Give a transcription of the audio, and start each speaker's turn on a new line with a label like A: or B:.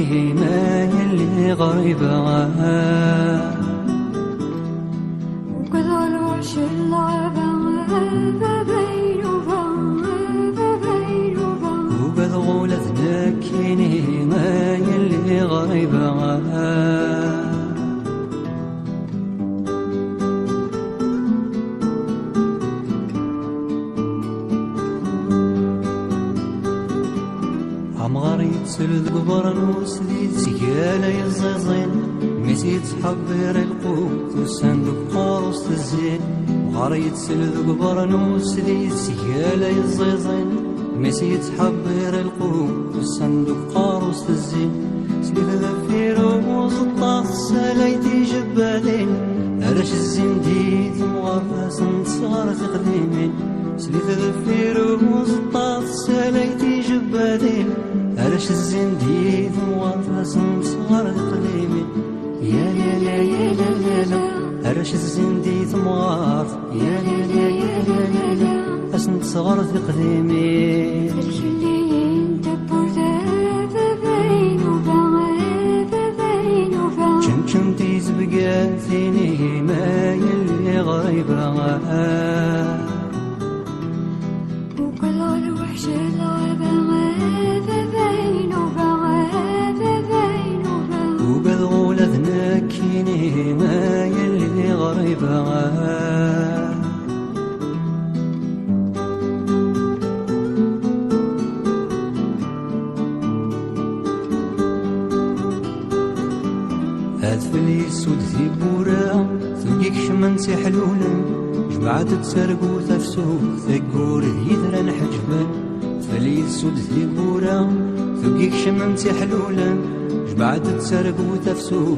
A: مسكيني ما يلي غريبة
B: وكذا الوحش اللعبة بين
A: وقد غولت نكيني ما يلي غريبة عمغار يتسل قبرنوس دي سيالة يزيزين ميسي تحبر القوت والصندوق قاروس الزين عمغار يتسل قبرنوس دي سيالة يزيزين ميسي تحبر القوت والصندوق قاروس الزين سليف ذفيروز الطاس سلايتي جبالين عرش الزين ديت مغرفاس نتصغر في قديمين سليف ذفيروز الطاس سلايتي جبالين عرش الزين ديت مغرفاس نتصغر في قديمين يا لا لا يا لا لا لا عرش الزين ديت مغرف يا لا لا يا لا لا لا أسنت صغر في قديمين كم تيز بقاتيني ما يلي غريبة
B: وكل الوحش اللعبة بين
A: وقد غولت نكيني ما يلي غريبة هاد فليس ودثي بورا ثقيك شمنتي حلولا جمعت تسرقو تفسو ثقور يدرا نحجبا فليس ودثي بورا ثقيك شمنتي حلولا جمعت تسرقو تفسو